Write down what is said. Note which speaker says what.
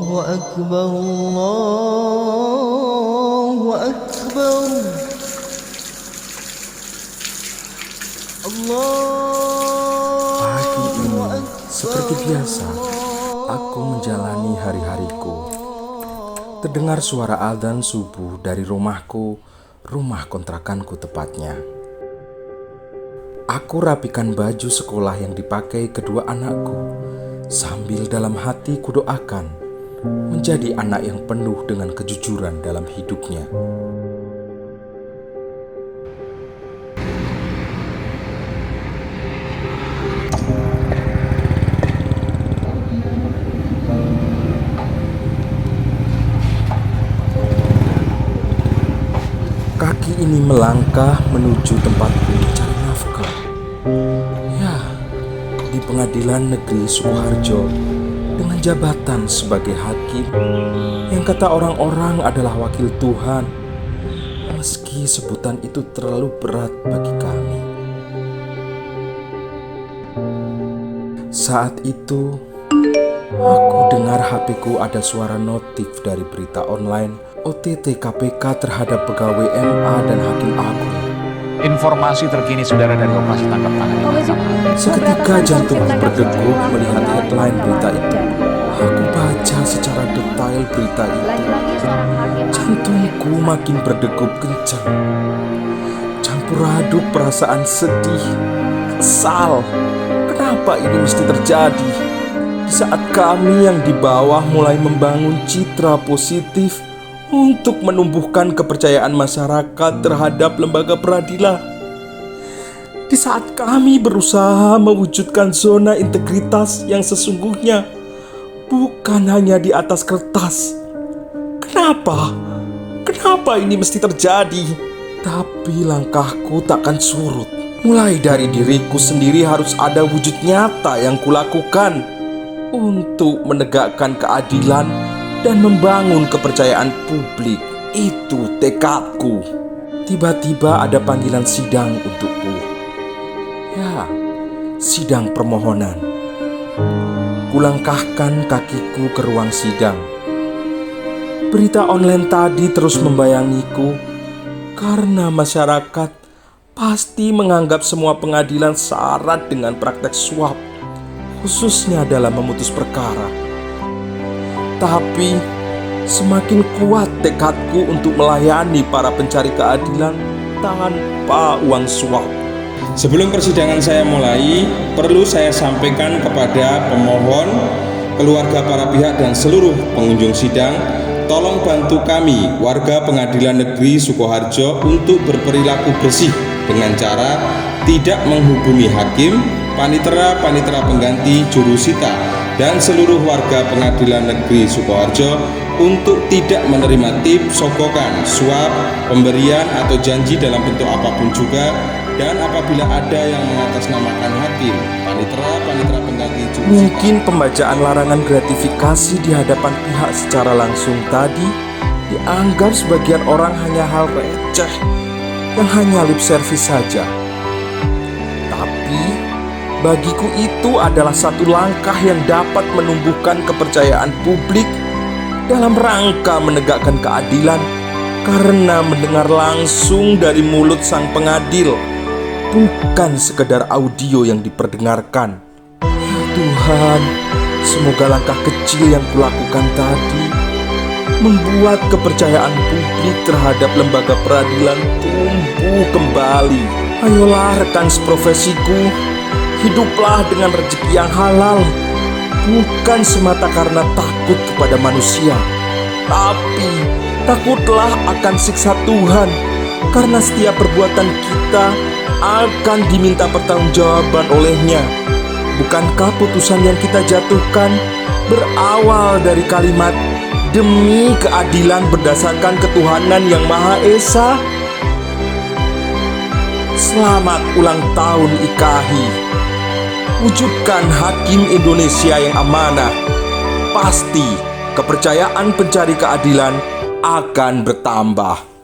Speaker 1: أكبر الله أكبر
Speaker 2: Pagi ini,
Speaker 1: الله
Speaker 2: seperti biasa, aku menjalani hari-hariku. Terdengar suara adzan subuh dari rumahku, rumah kontrakanku tepatnya. Aku rapikan baju sekolah yang dipakai kedua anakku, sambil dalam hati kudoakan menjadi anak yang penuh dengan kejujuran dalam hidupnya. Kaki ini melangkah menuju tempatku mencari nafkah. Ya, di Pengadilan Negeri Sukoharjo dengan jabatan sebagai hakim yang kata orang-orang adalah wakil Tuhan. Meski sebutan itu terlalu berat bagi kami. Saat itu, aku dengar HP-ku ada suara notif dari berita online OTT KPK terhadap pegawai MA dan Hakim Agung.
Speaker 3: Informasi terkini saudara dari operasi tangkap tangan di Matraman.
Speaker 2: Seketika jantungku berdegup melihat headline berita itu. Aku baca secara detail berita itu. Jantungku makin berdegup kencang. Campur aduk perasaan sedih, kesal. Kenapa ini mesti terjadi? Di saat kami yang di bawah mulai membangun citra positif untuk menumbuhkan kepercayaan masyarakat terhadap lembaga peradilan. Di saat kami berusaha mewujudkan zona integritas yang sesungguhnya, bukan hanya di atas kertas. Kenapa? Kenapa ini mesti terjadi? Tapi langkahku takkan surut. Mulai dari diriku sendiri harus ada wujud nyata yang kulakukan untuk menegakkan keadilan dan membangun kepercayaan publik. Itu tekadku. Tiba-tiba ada panggilan sidang untukku. Ya, sidang permohonan. Kulangkahkan kakiku ke ruang sidang. Berita online tadi terus membayangiku karena masyarakat pasti menganggap semua pengadilan syarat dengan praktek suap, khususnya dalam memutus perkara. Tapi semakin kuat tekadku untuk melayani para pencari keadilan tanpa uang suap.
Speaker 4: Sebelum persidangan saya mulai, perlu saya sampaikan kepada pemohon, keluarga para pihak dan seluruh pengunjung sidang, tolong bantu kami warga Pengadilan Negeri Sukoharjo untuk berperilaku bersih dengan cara tidak menghubungi hakim, panitera pengganti, jurusita, dan seluruh warga Pengadilan Negeri Sukoharjo untuk tidak menerima tip, sogokan, suap, pemberian atau janji dalam bentuk apapun juga. Dan apabila ada yang mengatasnamakan hakim, panitera pengganti, jurusita.
Speaker 2: Mungkin pembacaan larangan gratifikasi di hadapan pihak secara langsung tadi dianggap sebagian orang hanya hal receh yang hanya lip service saja. Tapi bagiku itu adalah satu langkah yang dapat menumbuhkan kepercayaan publik dalam rangka menegakkan keadilan karena mendengar langsung dari mulut sang pengadil, bukan sekedar audio yang diperdengarkan. Ya Tuhan, semoga langkah kecil yang kulakukan tadi membuat kepercayaan publik terhadap lembaga peradilan tumbuh kembali. Ayolah rekan seprofesiku, hiduplah dengan rezeki yang halal, bukan semata karena takut kepada manusia, tapi takutlah akan siksa Tuhan, karena setiap perbuatan kita akan diminta pertanggungjawaban olehnya. Bukankah putusan yang kita jatuhkan berawal dari kalimat demi keadilan berdasarkan ketuhanan yang Maha Esa? Selamat ulang tahun IKAHI. Wujudkan hakim Indonesia yang amanah. Pasti kepercayaan pencari keadilan akan bertambah.